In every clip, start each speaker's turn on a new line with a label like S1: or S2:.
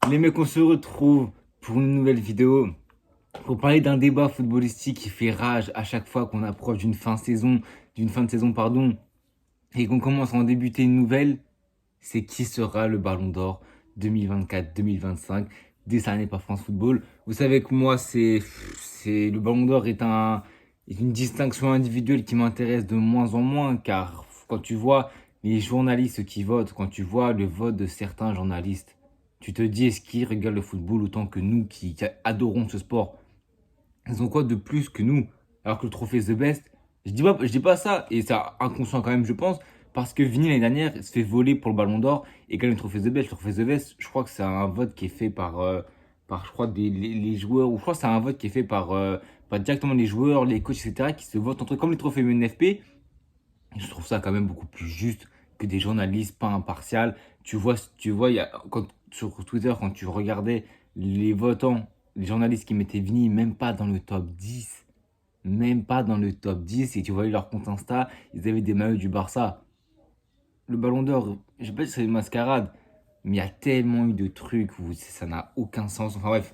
S1: Les mecs, on se retrouve pour une nouvelle vidéo pour parler d'un débat footballistique qui fait rage à chaque fois qu'on approche d'une fin de saison, pardon, et qu'on commence à en débuter une nouvelle. C'est qui sera le Ballon d'Or 2024-2025 décerné par France Football. Vous savez que moi, le Ballon d'Or est une distinction individuelle qui m'intéresse de moins en moins, car quand tu vois les journalistes qui votent, quand tu vois le vote de certains journalistes, tu te dis, est-ce qu'ils regardent le football autant que nous qui adorons ce sport? Ils ont quoi de plus que nous? Alors que le trophée The Best, je dis pas ça, et c'est inconscient quand même, je pense, parce que Vini l'année dernière se fait voler pour le Ballon d'Or et gagne le trophée The Best. Le trophée The Best, je crois que c'est un vote qui est fait par je crois, les joueurs, ou je crois que c'est un vote qui est fait par directement les joueurs, les coachs, etc., qui se votent entre eux, comme les trophées UNFP. Je trouve ça quand même beaucoup plus juste que des journalistes pas impartials. Il y a, sur Twitter, quand tu regardais les votants, les journalistes qui mettaient Vini même pas dans le top 10, même pas dans le top 10, et tu voyais leur compte Insta, ils avaient des maillots du Barça. Le Ballon d'Or, je sais pas si c'est une mascarade, mais il y a tellement eu de trucs où ça n'a aucun sens. Enfin bref,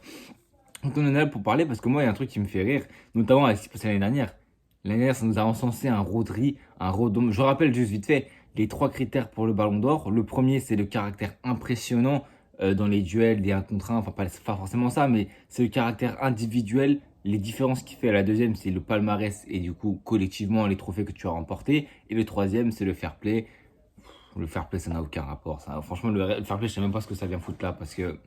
S1: donc on en est là pour parler parce que moi, il y a un truc qui me fait rire, notamment avec ce qui s'est passé l'année dernière. L'année dernière, ça nous a encensé un Rodri, un Rodon. Je rappelle juste vite fait les trois critères pour le Ballon d'Or. Le premier, c'est le caractère impressionnant dans les duels, des 1 contre 1. Enfin, pas forcément ça, mais c'est le caractère individuel. Les différences qu'il fait à la deuxième, c'est le palmarès et du coup, collectivement, les trophées que tu as remportés. Et le troisième, c'est le fair play. Le fair play, ça n'a aucun rapport. Ça. Franchement, le fair play, je sais même pas ce que ça vient foutre là parce que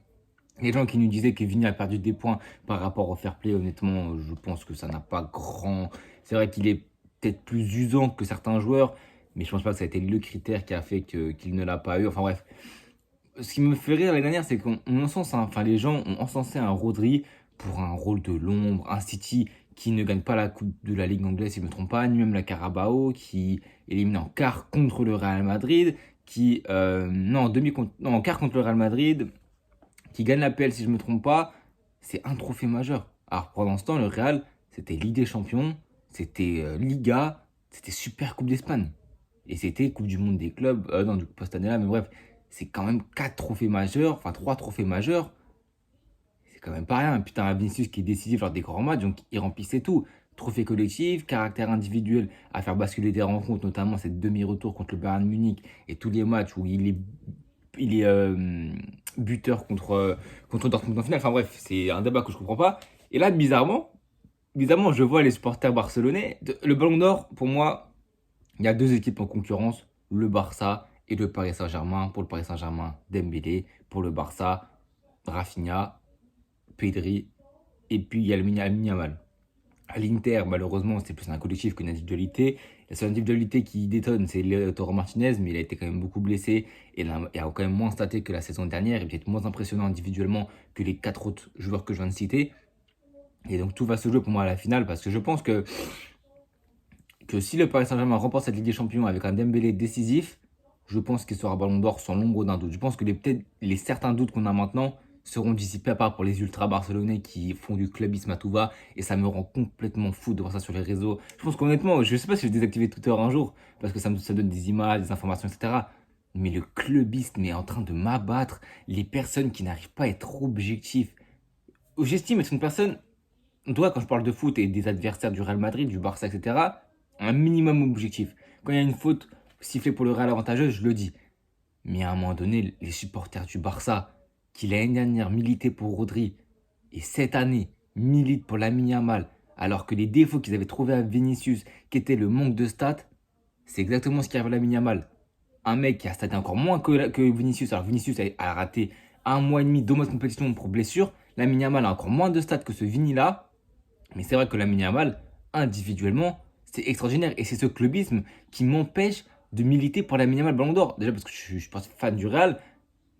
S1: les gens qui nous disaient que Vini a perdu des points par rapport au fair play, honnêtement, je pense que ça n'a pas grand. C'est vrai qu'il est peut-être plus usant que certains joueurs, mais je pense pas que ça a été le critère qui a fait qu'il ne l'a pas eu. Enfin bref, ce qui me fait rire l'année dernière, c'est enfin les gens ont encensé un Rodri pour un rôle de l'ombre, un City qui ne gagne pas la coupe de la Ligue anglaise, si je ne me trompe pas, ni même la Carabao, qui élimine en quart contre le Real Madrid, non, en quart contre le Real Madrid, qui gagne la PL si je ne me trompe pas, c'est un trophée majeur. Alors pendant ce temps, le Real, c'était Ligue des Champions, c'était Liga, c'était Super Coupe d'Espagne. Et c'était Coupe du Monde des clubs, non, du coup pas cette année-là, mais bref, c'est quand même 4 trophées majeurs, enfin 3 trophées majeurs, c'est quand même pas rien. Putain, un Vinicius qui est décisif lors des grands matchs, donc il remplissait tout. Trophée collectif, caractère individuel à faire basculer des rencontres, notamment cette demi-retour contre le Bayern Munich et tous les matchs où il est buteur contre Dortmund en finale. Enfin bref, c'est un débat que je comprends pas. Et là, bizarrement, je vois les supporters barcelonais. Le Ballon d'Or, pour moi, il y a deux équipes en concurrence, le Barça et le Paris Saint-Germain. Pour le Paris Saint-Germain, Dembélé. Pour le Barça, Rafinha, Pedri. Et puis il y a le Yamal. À l'Inter, malheureusement, c'est plus un collectif qu'une individualité. La seule individualité qui détonne, c'est Lautaro Martinez, mais il a été quand même beaucoup blessé et il a quand même moins staté que la saison dernière. Il est peut-être moins impressionnant individuellement que les quatre autres joueurs que je viens de citer. Et donc tout va se jouer pour moi à la finale parce que je pense que si le Paris Saint-Germain remporte cette Ligue des Champions avec un Dembélé décisif, je pense qu'il sera Ballon d'Or sans l'ombre d'un doute. Je pense que peut-être les certains doutes qu'on a maintenant seront dissipés à part pour les ultra barcelonais qui font du clubisme à tout va et ça me rend complètement fou de voir ça sur les réseaux. Je pense qu'honnêtement, je sais pas si je vais désactiver Twitter un jour parce que ça donne des images, des informations, etc. Mais le clubisme est en train de m'abattre. Les personnes qui n'arrivent pas à être objectifs. J'estime être une personne, en tout cas quand je parle de foot et des adversaires du Real Madrid, du Barça, etc., un minimum objectif. Quand il y a une faute sifflée pour le Real avantageuse, je le dis. Mais à un moment donné, les supporters du Barça, qui l'année dernière militaient pour Rodri, et cette année militent pour Lamine Yamal, alors que les défauts qu'ils avaient trouvés à Vinicius, qui était le manque de stats, c'est exactement ce qui arrive à Lamine Yamal. Un mec qui a staté encore moins que Vinicius, alors Vinicius a raté un mois et demi, 2 mois de compétition pour blessure, Lamine Yamal a encore moins de stats que ce Vini-là, mais c'est vrai que Lamine Yamal, individuellement, c'est extraordinaire. Et c'est ce clubisme qui m'empêche de militer pour Lamine Yamal Ballon d'Or. Déjà parce que je suis pas fan du Real,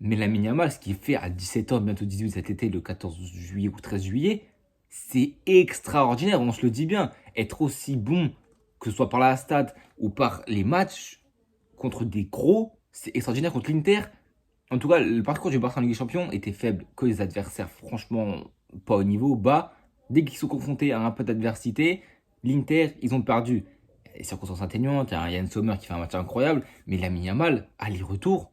S1: mais Lamine Yamal, ce qu'il fait à 17 ans, bientôt 18 cet été, le 14 juillet ou 13 juillet, c'est extraordinaire, on se le dit bien. Être aussi bon, que ce soit par la stat ou par les matchs, contre des gros, c'est extraordinaire contre l'Inter. En tout cas, le parcours du Barça en Ligue des Champions était faible que les adversaires, franchement, pas au niveau, bas. Dès qu'ils sont confrontés à un peu d'adversité, l'Inter, ils ont perdu. Les circonstances atténuantes, il y a Yann Sommer qui fait un match incroyable, mais Lamine Yamal, aller-retour,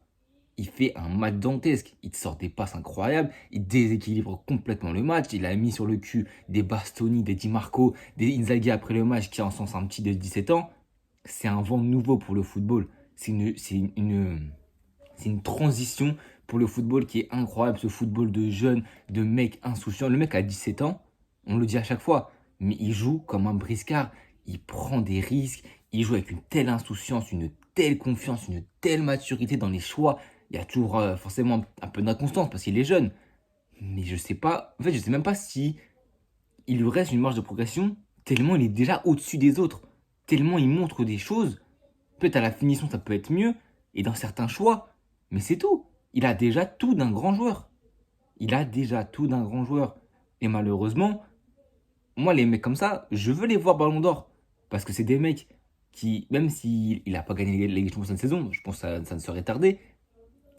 S1: il fait un match dantesque. Il te sort des passes incroyables, il déséquilibre complètement le match. Il a mis sur le cul des Bastoni, des Di Marco, des Inzaghi après le match qui encensent un petit de 17 ans. C'est un vent nouveau pour le football. C'est une transition pour le football qui est incroyable. Ce football de jeunes, de mecs insouciants. Le mec a 17 ans, on le dit à chaque fois, mais il joue comme un briscard. Il prend des risques, il joue avec une telle insouciance, une telle confiance, une telle maturité dans les choix. Il y a toujours forcément un peu d'inconstance parce qu'il est jeune. Mais je sais pas, en fait, je sais même pas si il lui reste une marge de progression, tellement il est déjà au-dessus des autres. Tellement il montre des choses. Peut-être à la finition, ça peut être mieux, et dans certains choix, mais c'est tout. Il a déjà tout d'un grand joueur. Il a déjà tout d'un grand joueur. Et malheureusement, moi, les mecs comme ça, je veux les voir Ballon d'Or. Parce que c'est des mecs qui, même s'il n'a pas gagné les Champions cette saison, je pense que ça ne serait tardé,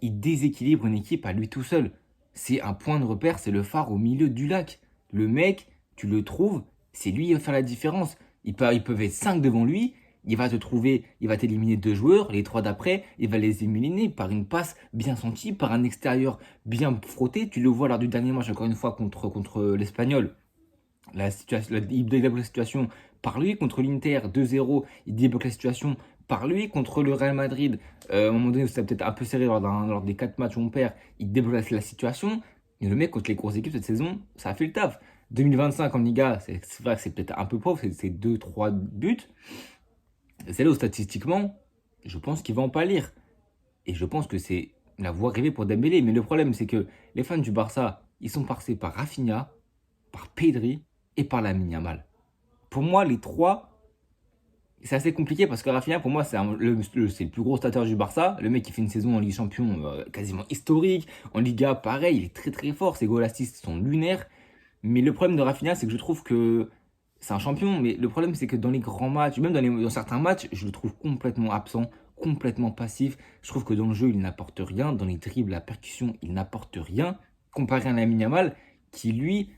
S1: il déséquilibre une équipe à lui tout seul. C'est un point de repère, c'est le phare au milieu du lac. Le mec, tu le trouves, c'est lui qui va faire la différence. Ils peuvent être 5 devant lui, il va te trouver, il va t'éliminer 2 joueurs, les 3 d'après, il va les éliminer par une passe bien sentie, par un extérieur bien frotté. Tu le vois lors du dernier match, encore une fois, contre l'Espagnol. Il débloque la situation par lui contre l'Inter 2-0. Il débloque la situation par lui contre le Real Madrid. À un moment donné, c'était peut-être un peu serré lors des 4 matchs où on perd. Il débloque la situation. Et le mec, contre les grosses équipes cette saison, ça a fait le taf. 2025 en Liga, c'est vrai que c'est peut-être un peu pauvre, c'est 2-3 buts. C'est là où statistiquement, je pense qu'il va en pâlir. Et je pense que c'est la voie rêvée pour Dembélé. Mais le problème, c'est que les fans du Barça, ils sont passés par Rafinha, par Pedri et par Lamine Yamal. Pour moi, les trois, c'est assez compliqué parce que Rafinha, pour moi, c'est le plus gros starter du Barça. Le mec qui fait une saison en Ligue des Champions quasiment historique. En Liga, pareil, il est très très fort. Ses goals assists sont lunaires. Mais le problème de Rafinha, c'est que je trouve que c'est un champion. Mais le problème, c'est que dans les grands matchs, même dans certains matchs, je le trouve complètement absent, complètement passif. Je trouve que dans le jeu, il n'apporte rien. Dans les dribbles, la percussion, il n'apporte rien. Comparé à Lamine Yamal, qui lui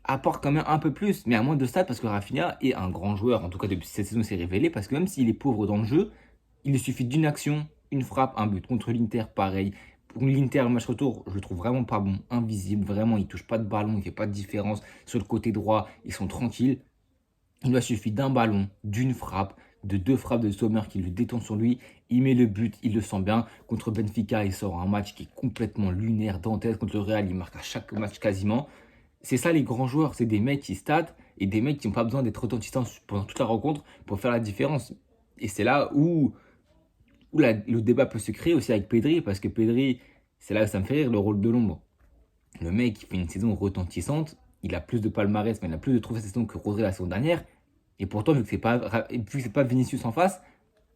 S1: apporte quand même un peu plus, mais à moins de stats, parce que Rafinha est un grand joueur, en tout cas depuis cette saison, c'est révélé, parce que même s'il est pauvre dans le jeu, il lui suffit d'une action, une frappe, un but. Contre l'Inter, pareil. Pour l'Inter, le match retour, je le trouve vraiment pas bon, invisible, vraiment, il touche pas de ballon, il fait pas de différence. Sur le côté droit, ils sont tranquilles. Il lui suffit d'un ballon, d'une frappe, de 2 frappes de Sommer qui le détend sur lui. Il met le but, il le sent bien. Contre Benfica, il sort un match qui est complètement lunaire, dantesque. Contre le Real, il marque à chaque match quasiment. C'est ça les grands joueurs, c'est des mecs qui statent et des mecs qui n'ont pas besoin d'être retentissants pendant toute la rencontre pour faire la différence. Et c'est là où le débat peut se créer aussi avec Pedri, parce que Pedri, c'est là que ça me fait rire, le rôle de l'ombre. Le mec, il fait une saison retentissante, il a plus de palmarès, mais il a plus de trophées cette saison que Rodri la saison dernière. Et pourtant, vu que c'est pas Vinicius en face,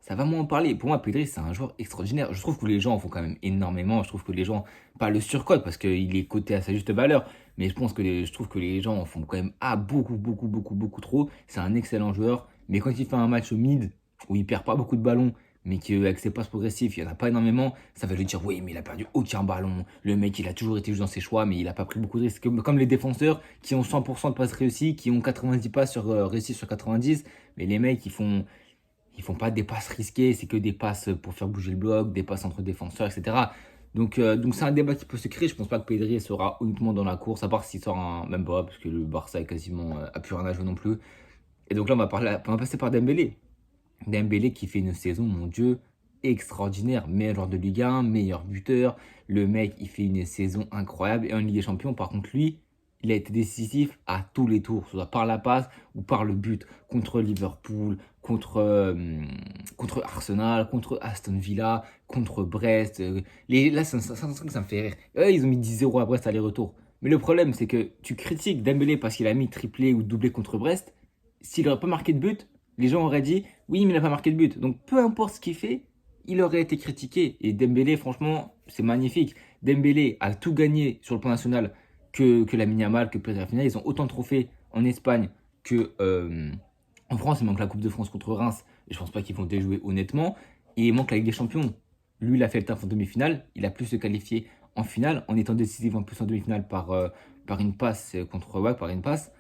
S1: ça va moins en parler. Pour moi, Pedri, c'est un joueur extraordinaire. Je trouve que les gens en font quand même énormément. Je trouve que les gens, pas le surcotent parce qu'il est coté à sa juste valeur, mais je trouve que les gens en font quand même beaucoup, beaucoup, beaucoup, beaucoup trop. C'est un excellent joueur, mais quand il fait un match mid où il perd pas beaucoup de ballons, mais qu'avec ses passes progressives, il n'y en a pas énormément, ça va lui dire oui, mais il a perdu aucun ballon. Le mec, il a toujours été juste dans ses choix, mais il n'a pas pris beaucoup de risques. Comme les défenseurs qui ont 100% de passes réussies, qui ont 90 passes réussies sur 90, mais les mecs, ils font pas des passes risquées, c'est que des passes pour faire bouger le bloc, des passes entre défenseurs, etc. Donc c'est un débat qui peut se créer. Je pense pas que Pedri sera uniquement dans la course, à part s'il sort un même pas, parce que le Barça est quasiment a plus rien à jouer non plus. Et donc là, on va passer par Dembélé. Dembélé qui fait une saison, mon Dieu, extraordinaire. Meilleur joueur de Ligue 1, meilleur buteur. Le mec, il fait une saison incroyable. Et en Ligue des Champions, par contre, lui, il a été décisif à tous les tours, soit par la passe ou par le but. Contre Liverpool, contre Arsenal, contre Aston Villa, contre Brest. Là, ça me fait rire. Ils ont mis 10-0 à Brest aller-retour. Mais le problème, c'est que tu critiques Dembélé parce qu'il a mis triplé ou doublé contre Brest. S'il n'aurait pas marqué de but, les gens auraient dit oui, mais il n'a pas marqué de but. Donc peu importe ce qu'il fait, il aurait été critiqué. Et Dembélé, franchement, c'est magnifique. Dembélé a tout gagné sur le plan national que Lamine Yamal, que Pedri Rafinha. Ils ont autant de trophées en Espagne que en France. Il manque la Coupe de France contre Reims. Et je pense pas qu'ils vont déjouer honnêtement. Et il manque la Ligue des Champions. Lui, il a fait le taf en demi-finale. Il a pu se qualifier en finale en étant décisif en plus en demi-finale par une passe contre WAC, par une passe.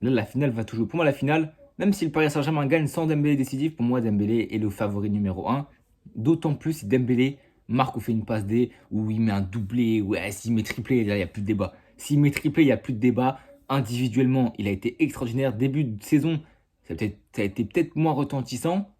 S1: Là, la finale va toujours. Pour moi, la finale, même si le Paris Saint-Germain gagne sans Dembélé décisif, pour moi, Dembélé est le favori numéro 1. D'autant plus si Dembélé marque ou fait une passe D, ou il met un doublé, ouais, s'il met triplé, là, il n'y a plus de débat. S'il met triplé, il n'y a plus de débat. Individuellement, il a été extraordinaire. Début de saison, ça a été peut-être moins retentissant,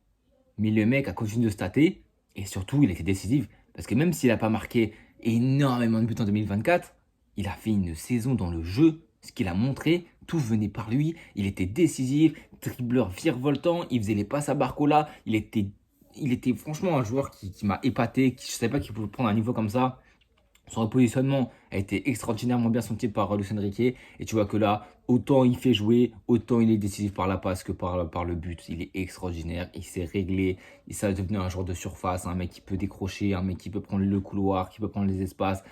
S1: mais le mec a continué de stater. Et surtout, il a été décisif. Parce que même s'il n'a pas marqué énormément de buts en 2024, il a fait une saison dans le jeu. Ce qu'il a montré, tout venait par lui. Il était décisif, dribbleur virevoltant. Il faisait les passes à Barcola. Il était franchement un joueur qui m'a épaté. Je ne savais pas qu'il pouvait prendre un niveau comme ça. Son repositionnement a été extraordinairement bien senti par Luis Enrique. Et tu vois que là, autant il fait jouer, autant il est décisif par la passe que par le but. Il est extraordinaire, il s'est réglé, il s'est devenu un joueur de surface, un mec qui peut décrocher, un mec qui peut prendre le couloir, qui peut prendre les espaces,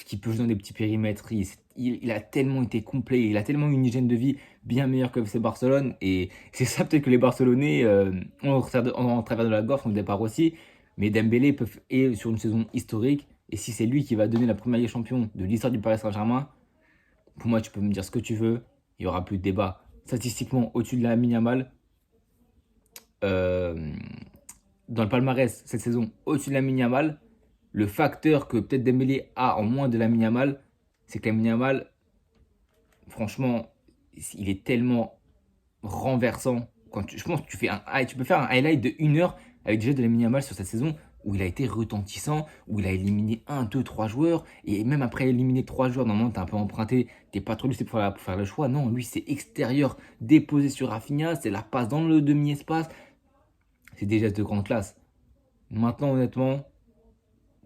S1: qui peut jouer dans des petits périmètres. Il a tellement été complet, il a tellement une hygiène de vie bien meilleure que FC Barcelone. Et c'est ça peut-être que les Barcelonais ont en travers de la gorge au départ aussi. Mais Dembélé est sur une saison historique. Et si c'est lui qui va donner la première Ligue des Champions de l'histoire du Paris Saint-Germain, pour moi, tu peux me dire ce que tu veux, il n'y aura plus de débat. Statistiquement, au-dessus de la Yamal, euh, dans le palmarès cette saison, au-dessus de la Yamal, le facteur que peut-être Dembélé a en moins de la Yamal, c'est que la Yamal, franchement, il est tellement renversant. Je pense que tu peux faire un highlight de 1 heure avec déjà de la Yamal sur cette saison où il a été retentissant, où il a éliminé un, 2, 3 joueurs, et même après éliminer 3 joueurs, normalement t'es un peu emprunté, t'es pas trop lucide pour faire le choix. Non, lui c'est extérieur, déposé sur Rafinha, c'est la passe dans le demi-espace, c'est des gestes de grande classe. Maintenant, honnêtement,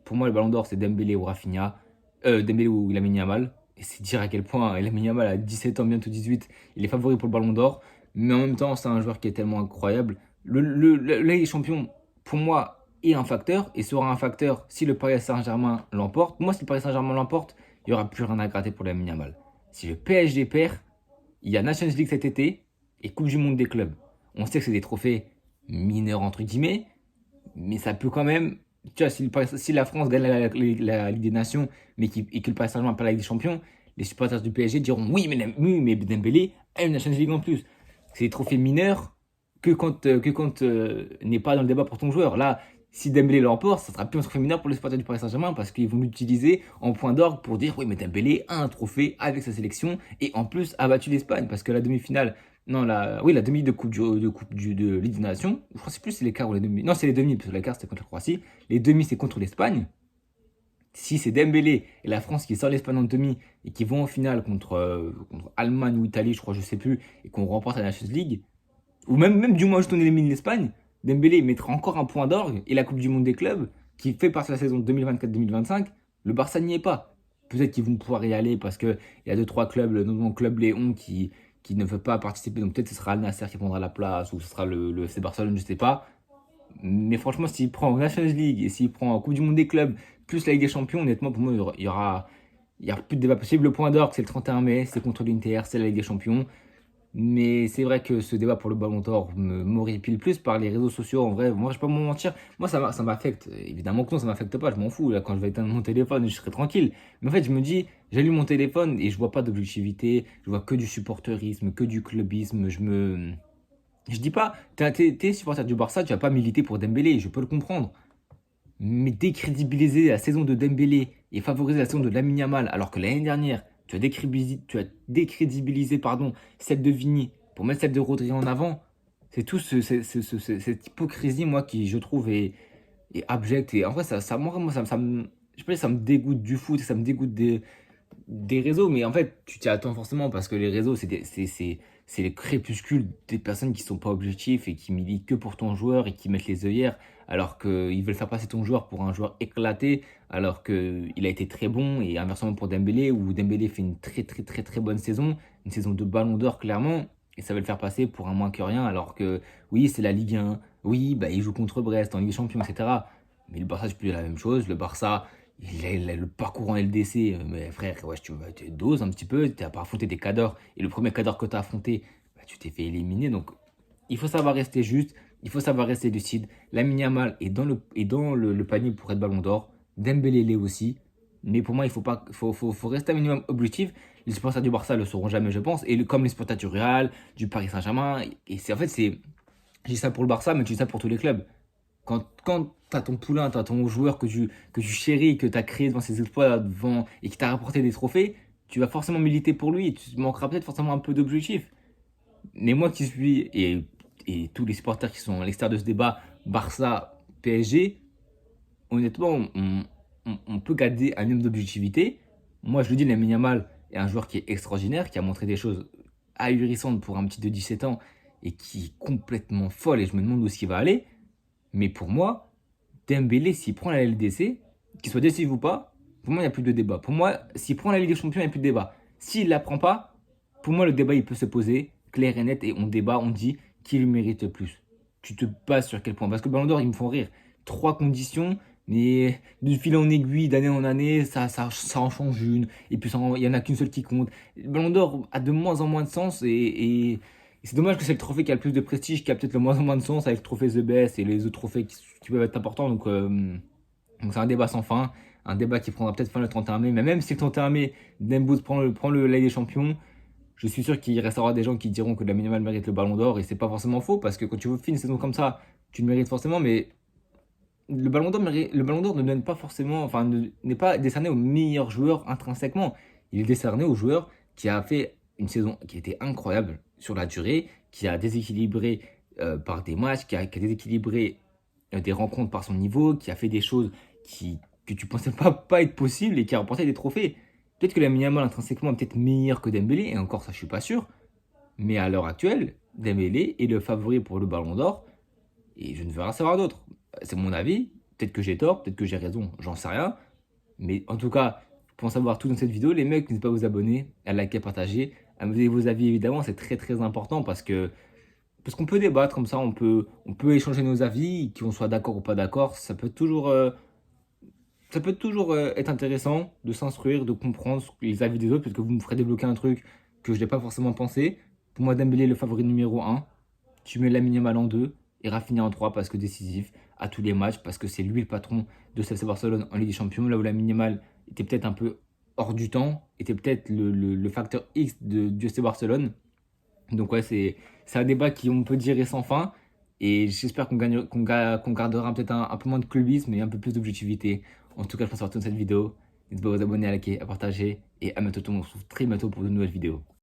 S1: pour moi le ballon d'or c'est Dembélé ou Rafinha, Dembélé ou Lamine Yamal, et c'est dire à quel point Lamine Yamal a 17 ans, bientôt 18, il est favori pour le ballon d'or, mais en même temps c'est un joueur qui est tellement incroyable. La Ligue des Champions, pour moi, est un facteur et sera un facteur si le Paris Saint-Germain l'emporte. Moi, si le Paris Saint-Germain l'emporte, il n'y aura plus rien à gratter pour la Yamal. Si le PSG perd, il y a Nations League cet été et Coupe du Monde des clubs. On sait que c'est des trophées mineurs entre guillemets, mais ça peut quand même. Tu vois, si la France gagne la Ligue des Nations et que le Paris Saint-Germain perd la Ligue des Champions, les supporters du PSG diront oui, mais Dembélé a une Nations League en plus. C'est des trophées mineurs que quand n'est pas dans le débat pour ton joueur. Là, si Dembélé l'emporte, ça sera plus un trophée mineur pour les supporters du Paris Saint-Germain parce qu'ils vont l'utiliser en point d'orgue pour dire oui, mais Dembélé a un trophée avec sa sélection et en plus a battu l'Espagne parce que la demi-finale, non, la demi de Ligue des Nations, je crois que c'est plus c'est les quarts ou les demi. Non, c'est les demi parce que les quarts c'était contre la Croatie. Les demi c'est contre l'Espagne. Si c'est Dembélé et la France qui sort l'Espagne en demi et qui vont en finale contre Allemagne ou Italie, je crois, je sais plus, et qu'on remporte la Nations League, ou même du moins juste on élimine l'Espagne, Dembélé mettra encore un point d'orgue et la Coupe du Monde des clubs, qui fait partie de la saison 2024-2025, le Barça n'y est pas. Peut-être qu'ils vont pouvoir y aller parce qu'il y a 2-3 clubs, notamment Club Léon, qui ne veut pas participer. Donc peut-être que ce sera Al Nasser qui prendra la place ou ce sera le FC Barcelone, je ne sais pas. Mais franchement, s'il prend Nations League et s'il prend Coupe du Monde des clubs, plus la Ligue des Champions, honnêtement, pour moi, il y aura plus de débat possible. Le point d'orgue, c'est le 31 mai, c'est contre l'Inter, c'est la Ligue des Champions. Mais c'est vrai que ce débat pour le Ballon d'Or m'horripile plus par les réseaux sociaux. En vrai, moi, je ne vais pas me mentir. Moi, ça m'affecte. Évidemment que non, ça m'affecte pas. Je m'en fous. Là, quand je vais éteindre mon téléphone, je serai tranquille. Mais en fait, je me dis, j'allume mon téléphone et je vois pas d'objectivité. Je vois que du supporterisme, que du clubisme. Je dis pas, t'es supporter du Barça, tu vas pas militer pour Dembélé. Je peux le comprendre. Mais décrédibiliser la saison de Dembélé et favoriser la saison de Lamine Yamal, alors que l'année dernière, tu as décrédibilisé pardon, celle de Vini pour mettre celle de Rodri en avant, c'est tout cette hypocrisie, moi, qui, je trouve, est abjecte. Et en vrai, moi, je sais pas, ça me dégoûte du foot, ça me dégoûte des réseaux, mais en fait, tu t'y attends forcément parce que les réseaux, c'est le crépuscule des personnes qui sont pas objectifs et qui militent que pour ton joueur et qui mettent les œillères alors qu'ils veulent faire passer ton joueur pour un joueur éclaté alors qu'il a été très bon et inversement pour Dembélé où Dembélé fait une très très très très bonne saison, une saison de ballon d'or clairement et ça va le faire passer pour un moins que rien alors que oui, c'est la Ligue 1, oui, bah, il joue contre Brest en Ligue des Champions, etc. Mais le Barça, c'est plus la même chose. Le Barça, il a le parcours en LDC, mais frère, ouais, tu doses un petit peu, tu n'as pas affronté des cadors, et le premier cadre que tu as affronté, bah, tu t'es fait éliminer. Donc, il faut savoir rester juste, il faut savoir rester lucide. Lamine Yamal est dans le panier pour être ballon d'or, Dembélé l'est aussi, mais pour moi, il faut, pas, faut rester un minimum objectif. Les supporters du Barça le sauront jamais, je pense, et comme les supporters du Real, du Paris Saint-Germain, et c'est en fait, je dis ça pour le Barça, mais je dis ça pour tous les clubs. Quand tu as ton poulain, tu as ton joueur que tu chéris, que tu as créé devant ses exploits devant, et qui t'a rapporté des trophées, tu vas forcément militer pour lui. Tu manqueras peut-être forcément un peu d'objectifs. Mais moi qui suis, et tous les supporters qui sont à l'extérieur de ce débat, Barça, PSG, honnêtement, on peut garder un minimum d'objectivité. Moi, je le dis, Lamine Yamal est un joueur qui est extraordinaire, qui a montré des choses ahurissantes pour un petit de 17 ans et qui est complètement folle. Et je me demande où il va aller. Mais pour moi, Dembélé, s'il prend la LDC, qu'il soit décisif ou pas, pour moi, il n'y a plus de débat. Pour moi, s'il prend la Ligue des Champions, il n'y a plus de débat. S'il ne la prend pas, pour moi, le débat, il peut se poser clair et net et on débat, on dit qui le mérite le plus. Tu te bases sur quel point. Parce que le Ballon d'Or, ils me font rire. Trois conditions, mais de fil en aiguille, d'année en année, ça en change une. Et puis, il n'y en a qu'une seule qui compte. Le Ballon d'Or a de moins en moins de sens et c'est dommage que c'est le trophée qui a le plus de prestige, qui a peut-être le moins en moins de sens avec le trophée The Best et les autres trophées qui peuvent être importants. Donc c'est un débat sans fin, un débat qui prendra peut-être fin le 31 mai. Mais même si le 31 mai, Dembouz prend le Ligue des Champions, je suis sûr qu'il restera des gens qui diront que la minimale mérite le Ballon d'Or et c'est pas forcément faux parce que quand tu fais une saison comme ça, tu le mérites forcément. Mais le Ballon d'Or ne donne pas forcément, enfin, n'est pas décerné au meilleur joueur intrinsèquement. Il est décerné au joueur qui a fait une saison qui était incroyable sur la durée, qui a déséquilibré par des matchs, qui a déséquilibré des rencontres par son niveau, qui a fait des choses que tu pensais pas être possibles et qui a remporté des trophées. Peut-être que la Yamal intrinsèquement est peut-être meilleur que Dembélé, et encore ça je suis pas sûr, mais à l'heure actuelle, Dembélé est le favori pour le Ballon d'Or et je ne veux rien savoir d'autre. C'est mon avis, peut-être que j'ai tort, peut-être que j'ai raison, j'en sais rien, mais en tout cas, pour en savoir tout dans cette vidéo, les mecs, n'hésitez pas à vous abonner, à liker, à partager, à me donner vos avis évidemment, c'est très très important parce qu'on peut débattre comme ça, on peut échanger nos avis, qu'on soit d'accord ou pas d'accord, ça peut toujours être intéressant de s'instruire, de comprendre les avis des autres, parce que vous me ferez débloquer un truc que je n'ai pas forcément pensé. Pour moi, Dembélé est le favori numéro un. Tu mets Lamine Yamal en 2 et Rafinha en 3 parce que décisif à tous les matchs, parce que c'est lui le patron de ce FC Barcelone en Ligue des Champions, là où Lamine Yamal était peut-être un peu hors du temps, était peut-être le facteur X du FC Barcelone. Donc ouais, c'est un débat qui, on peut dire, est sans fin. Et j'espère qu'on gardera peut-être un peu moins de clubisme et un peu plus d'objectivité. En tout cas, je pense avoir tout dans cette vidéo. N'hésitez pas à vous abonner, à liker, à partager. Et à bientôt, on se retrouve très bientôt pour de nouvelles vidéos.